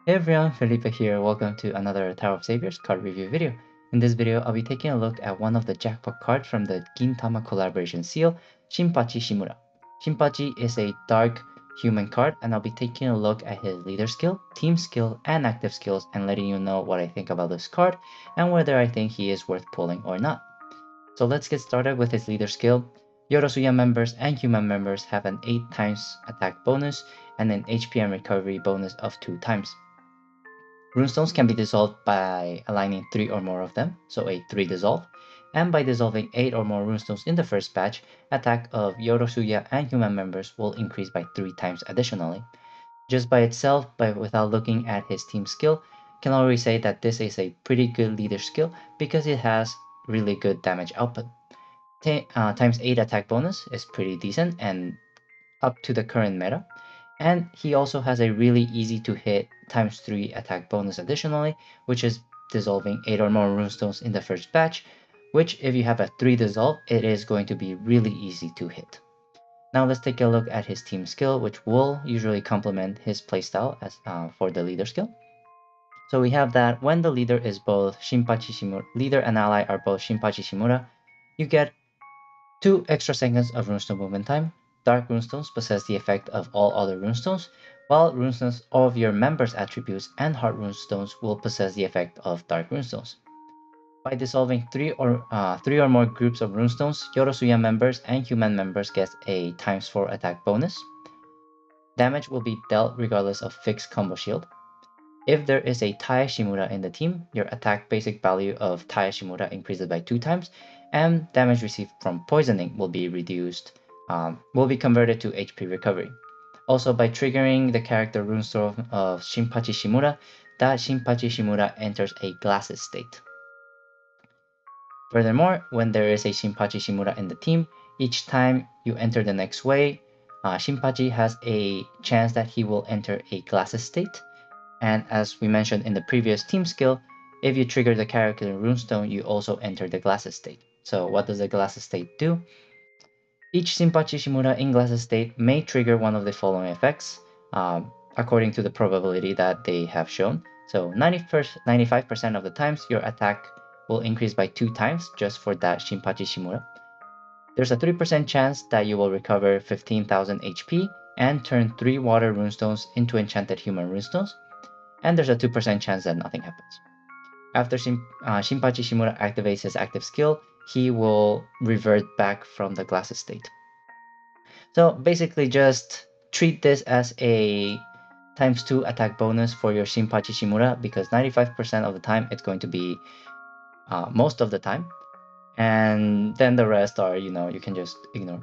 Hey everyone, Felipe here. Welcome to another Tower of Saviors card review video. In this video, I'll be taking a look at one of the jackpot cards from the Gintama collaboration seal, Shinpachi Shimura. Shinpachi is a dark human card, and I'll be taking a look at his leader skill, team skill, and active skills, and letting you know what I think about this card and whether I think he is worth pulling or not. So let's get started with his leader skill. Yorosuya members and human members have an 8 times attack bonus and an HP and recovery bonus of 2 times. Runestones can be dissolved by aligning 3 or more of them, so a 3 dissolve, and by dissolving 8 or more runestones in the first batch, attack of Yorosuya and human members will increase by 3 times additionally. Just by itself, without looking at his team skill, can already say that this is a pretty good leader skill because it has really good damage output. Times 8 attack bonus is pretty decent and up to the current meta. And he also has a really easy to hit times 3 attack bonus additionally, which is dissolving 8 or more runestones in the first batch, which if you have a 3 dissolve, it is going to be really easy to hit. Now let's take a look at his team skill, which will usually complement his playstyle as for the leader skill. So we have that when the leader is both Shinpachi Shimura, leader and ally are both Shinpachi Shimura, you get 2 extra seconds of runestone movement time. Dark runestones possess the effect of all other runestones, while runestones of your members' attributes and heart runestones will possess the effect of dark runestones. By dissolving 3 or more groups of runestones, Yorosuya members and human members get a times 4 attack bonus. Damage will be dealt regardless of fixed combo shield. If there is a Tai Shimura in the team, your attack basic value of Tai Shimura increases by 2 times, and damage received from poisoning will be converted to HP recovery. Also, by triggering the character runestone of Shinpachi Shimura, that Shinpachi Shimura enters a glasses state. Furthermore, when there is a Shinpachi Shimura in the team, each time you enter the next wave, Shinpachi has a chance that he will enter a glasses state. And as we mentioned in the previous team skill, if you trigger the character runestone, you also enter the glasses state. So what does the glasses state do? Each Shinpachi Shimura in glasses state may trigger one of the following effects, according to the probability that they have shown. So 95% of the times, your attack will increase by 2 times just for that Shinpachi Shimura. There's a 3% chance that you will recover 15,000 HP and turn 3 water runestones into enchanted human runestones, and there's a 2% chance that nothing happens. After Shinpachi Shimura activates his active skill, he will revert back from the glasses state. So basically just treat this as a times 2 attack bonus for your Shinpachi Shimura because 95% of the time it's going to be most of the time. And then the rest are, you can just ignore.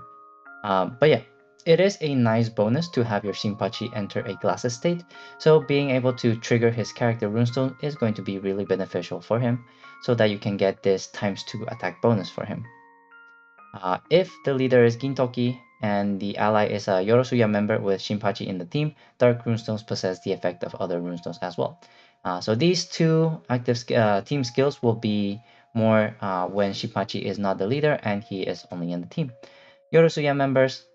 But yeah, it is a nice bonus to have your Shinpachi enter a glasses state, so being able to trigger his character runestone is going to be really beneficial for him, so that you can get this times 2 attack bonus for him. If the leader is Gintoki and the ally is a Yorosuya member with Shinpachi in the team, dark runestones possess the effect of other runestones as well. So these two active team skills will be more when Shinpachi is not the leader and he is only in the team. Yorosuya members,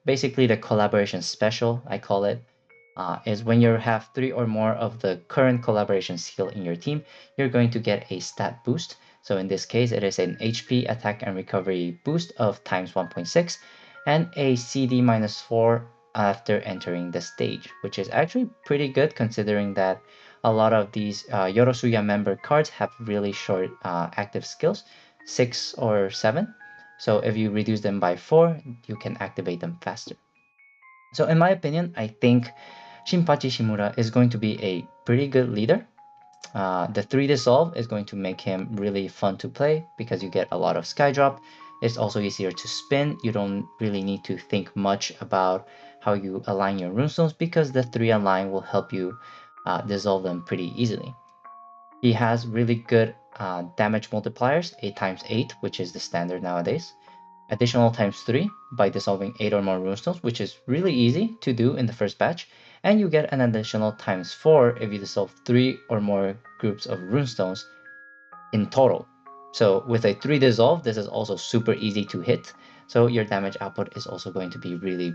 basically the collaboration special, I call it, is when you have 3 or more of the current collaboration skill in your team, you're going to get a stat boost. So in this case, it is an HP attack and recovery boost of times 1.6 and a CD minus 4 after entering the stage, which is actually pretty good considering that a lot of these Yorosuya member cards have really short active skills, 6 or 7. So if you reduce them by 4, you can activate them faster. So in my opinion, I think Shinpachi Shimura is going to be a pretty good leader. The 3 dissolve is going to make him really fun to play because you get a lot of skydrop. It's also easier to spin. You don't really need to think much about how you align your runestones because the 3 align will help you dissolve them pretty easily. He has really good damage multipliers, 8 times 8, which is the standard nowadays. Additional times 3 by dissolving 8 or more runestones, which is really easy to do in the first batch. And you get an additional times 4 if you dissolve 3 or more groups of runestones in total. So with a 3 dissolve, this is also super easy to hit. So your damage output is also going to be really,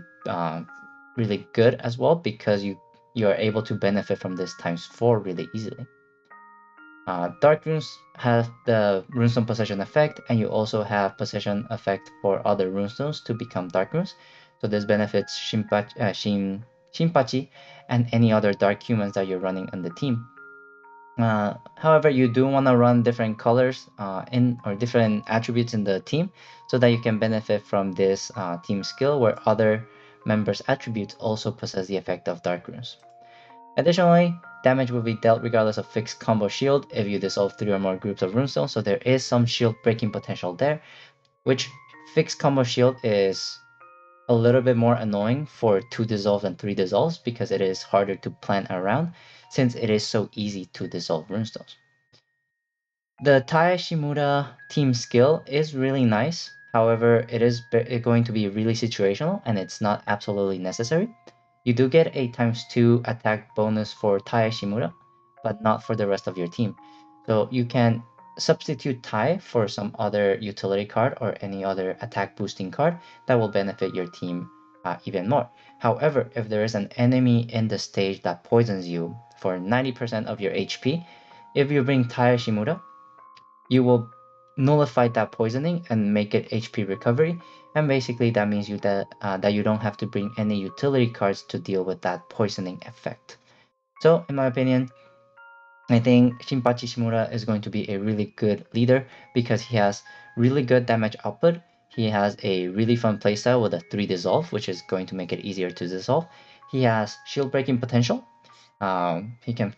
really good as well because you you are able to benefit from this ×4 really easily. Dark runes have the runestone possession effect, and you also have possession effect for other runestones to become dark runes. So this benefits Shinpachi and any other dark humans that you're running on the team. However, you do want to run different colors or different attributes in the team so that you can benefit from this team skill where other members' attributes also possess the effect of dark runes. Additionally, damage will be dealt regardless of fixed combo shield if you dissolve 3 or more groups of runestones, so there is some shield breaking potential there, which fixed combo shield is a little bit more annoying for 2 dissolves and 3 dissolves because it is harder to plan around since it is so easy to dissolve runestones. The Tai Shimura team skill is really nice, however it is going to be really situational and it's not absolutely necessary. You do get a ×2 attack bonus for Tai Shimura, but not for the rest of your team. So you can substitute Tai for some other utility card or any other attack boosting card that will benefit your team even more. However, if there is an enemy in the stage that poisons you for 90% of your HP, if you bring Tai Shimura, you will nullify that poisoning and make it HP recovery, and basically that means that you don't have to bring any utility cards to deal with that poisoning effect. So in my opinion, I think Shinpachi Shimura is going to be a really good leader because he has really good damage output. He has a really fun playstyle with a 3 dissolve, which is going to make it easier to dissolve. He has shield breaking potential. He can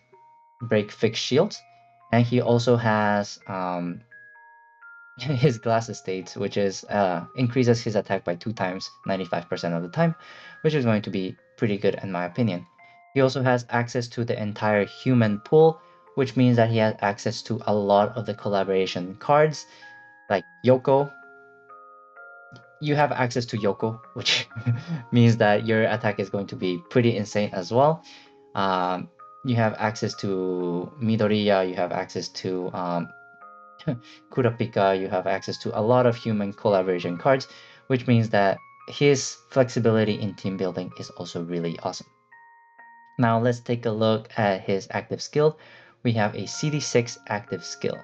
break fixed shields, and he also has his glass estate, which is increases his attack by 2 times 95% of the time, which is going to be pretty good in my opinion. He also has access to the entire human pool, which means that he has access to a lot of the collaboration cards, like Yoko. You have access to Yoko, which means that your attack is going to be pretty insane as well. You have access to Midoriya, you have access to Kurapika, you have access to a lot of human collaboration cards, which means that his flexibility in team building is also really awesome. Now let's take a look at his active skill. We have a CD6 active skill.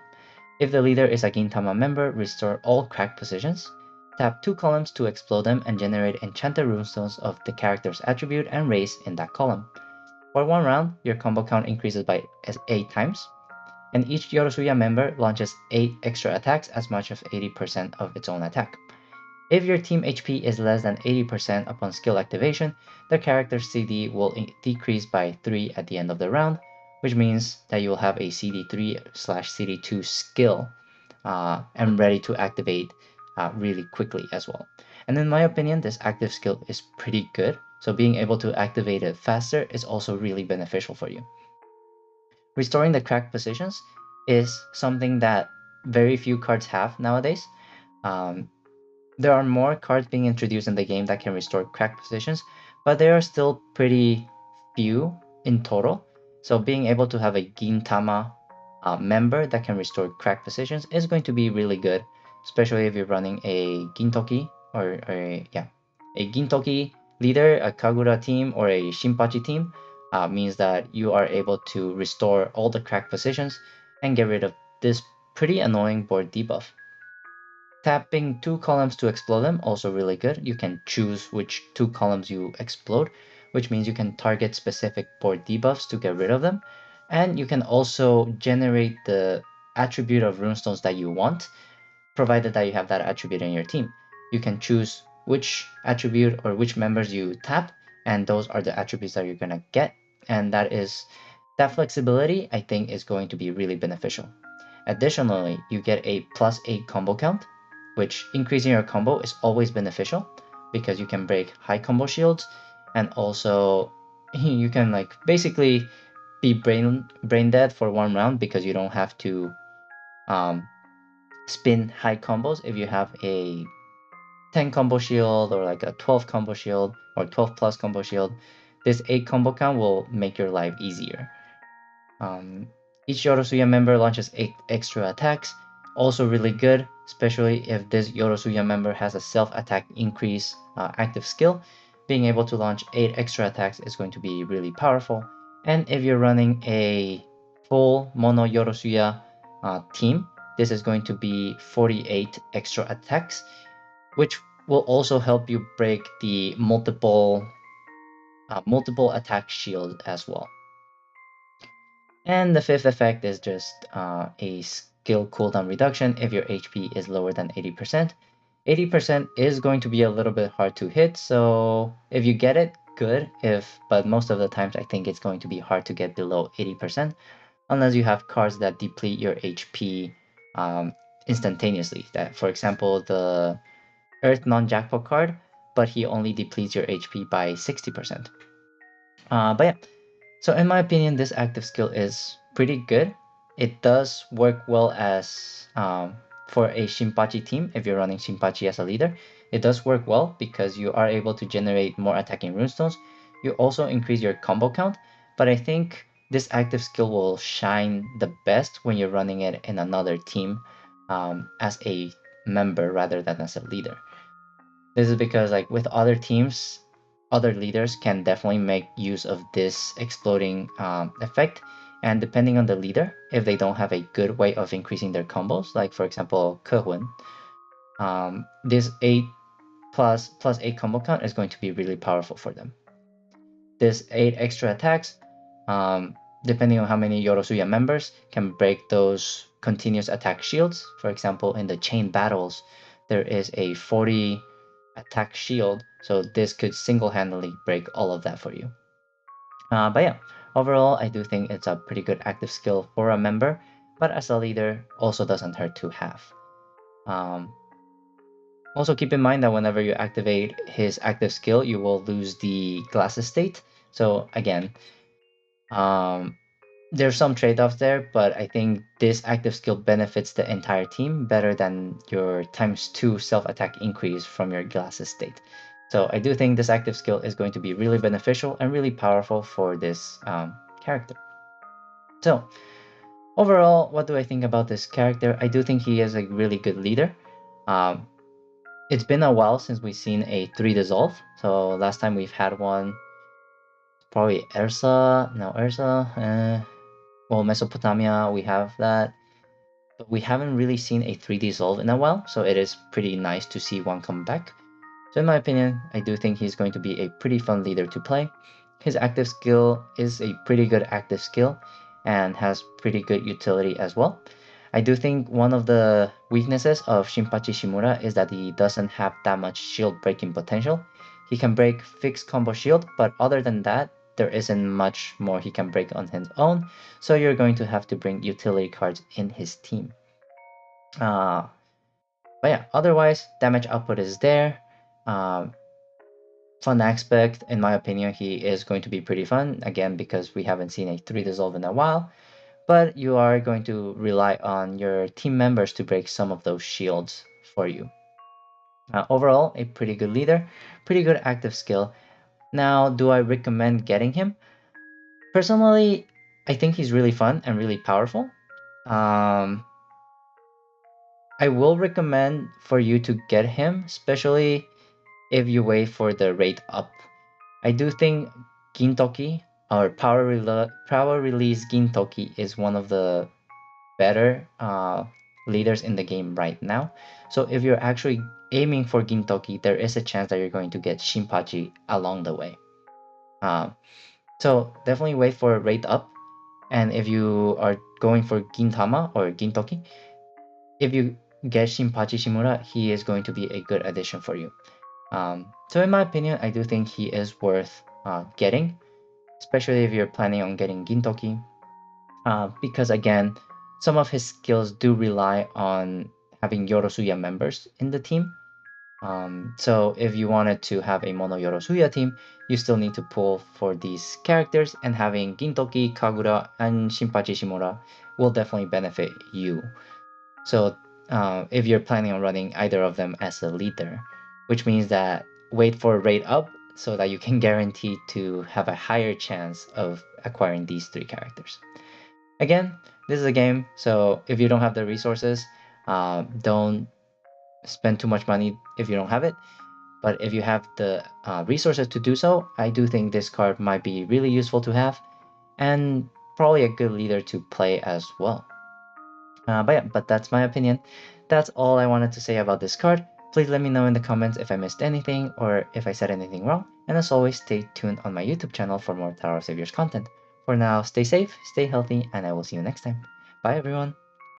If the leader is a Gintama member, restore all cracked positions. Tap 2 columns to explode them and generate enchanted runestones of the character's attribute and race in that column. For 1 round, your combo count increases by 8 times, and each Yorosuya member launches 8 extra attacks, as much as 80% of its own attack. If your team HP is less than 80% upon skill activation, the character's CD will decrease by 3 at the end of the round, which means that you will have a CD3/CD2 skill and ready to activate really quickly as well. And in my opinion, this active skill is pretty good, so being able to activate it faster is also really beneficial for you. Restoring the cracked positions is something that very few cards have nowadays. There are more cards being introduced in the game that can restore cracked positions, but they are still pretty few in total. So being able to have a Gintama member that can restore cracked positions is going to be really good, especially if you're running a Gintoki or a Gintoki leader, a Kagura team, or a Shinpachi team. Means that you are able to restore all the cracked positions and get rid of this pretty annoying board debuff. Tapping 2 columns to explode them, also really good. You can choose which 2 columns you explode, which means you can target specific board debuffs to get rid of them. And you can also generate the attribute of runestones that you want, provided that you have that attribute in your team. You can choose which attribute or which members you tap, and those are the attributes that you're gonna get. And that flexibility, I think, is going to be really beneficial. Additionally, you get a +8 combo count, which increasing your combo is always beneficial because you can break high combo shields, and also you can like basically be brain dead for 1 round because you don't have to spin high combos if you have a 10 combo shield or like a 12 combo shield or 12 plus combo shield. This 8 combo count will make your life easier. Each Yorosuya member launches 8 extra attacks, also really good, especially if this Yorosuya member has a self-attack increase active skill, being able to launch 8 extra attacks is going to be really powerful. And if you're running a full Mono Yorosuya team, this is going to be 48 extra attacks, which will also help you break the multiple attack shield as well. And the fifth effect is just a skill cooldown reduction if your HP is lower than 80%. 80% is going to be a little bit hard to hit, so if you get it, good. But most of the times I think it's going to be hard to get below 80%, unless you have cards that deplete your HP instantaneously. That, for example, the Earth non-jackpot card, but he only depletes your HP by 60%. But yeah, so in my opinion, this active skill is pretty good. It does work well as for a Shinpachi team if you're running Shinpachi as a leader. It does work well because you are able to generate more attacking runestones. You also increase your combo count, but I think this active skill will shine the best when you're running it in another team as a member rather than as a leader. This is because like with other teams, other leaders can definitely make use of this exploding effect. And depending on the leader, if they don't have a good way of increasing their combos, like for example, Kehun, this 8 plus 8 combo count is going to be really powerful for them. This 8 extra attacks, depending on how many Yorosuya members, can break those continuous attack shields. For example, in the chain battles, there is a 40 attack shield, so this could single-handedly break all of that for you. But yeah, overall, I do think it's a pretty good active skill for a member, but as a leader, also doesn't hurt to have. Also keep in mind that whenever you activate his active skill, you will lose the glasses state. So again, there's some trade-offs there, but I think this active skill benefits the entire team better than your ×2 self-attack increase from your glasses state. So I do think this active skill is going to be really beneficial and really powerful for this character. So overall, what do I think about this character? I do think he is a really good leader. It's been a while since we've seen a 3 dissolve. So last time we've had one, probably Ursa. No, Ursa. Well, Mesopotamia, we have that. But we haven't really seen a 3 dissolve in a while, so it is pretty nice to see one come back. So in my opinion, I do think he's going to be a pretty fun leader to play. His active skill is a pretty good active skill and has pretty good utility as well. I do think one of the weaknesses of Shinpachi Shimura is that he doesn't have that much shield breaking potential. He can break fixed combo shield, but other than that, there isn't much more he can break on his own, so you're going to have to bring utility cards in his team. But yeah, otherwise, damage output is there. Fun aspect, in my opinion, he is going to be pretty fun, again, because we haven't seen a 3 dissolve in a while, but you are going to rely on your team members to break some of those shields for you. Overall, a pretty good leader, pretty good active skill. Now, do I recommend getting him? Personally, I think he's really fun and really powerful. I will recommend for you to get him, especially if you wait for the rate up. I do think Gintoki or power release Gintoki is one of the better leaders in the game right now. So if you're actually aiming for Gintoki, there is a chance that you're going to get Shinpachi along the way. So definitely wait for a rate up. And if you are going for Gintama or Gintoki, if you get Shinpachi Shimura, he is going to be a good addition for you. So in my opinion, I do think he is worth getting, especially if you're planning on getting Gintoki, because again, some of his skills do rely on having Yorosuya members in the team. So if you wanted to have a mono Yorosuya team, you still need to pull for these characters, and having Gintoki, Kagura, and Shinpachi Shimura will definitely benefit you. So if you're planning on running either of them as a leader, which means that wait for a rate up so that you can guarantee to have a higher chance of acquiring these 3 characters. Again, this is a game, so if you don't have the resources, don't spend too much money if you don't have it. But if you have the resources to do so, I do think this card might be really useful to have, and probably a good leader to play as well. But that's my opinion. That's all I wanted to say about this card. Please let me know in the comments if I missed anything or if I said anything wrong. And as always, stay tuned on my YouTube channel for more Tower of Saviors content. For now, stay safe, stay healthy, and I will see you next time. Bye everyone!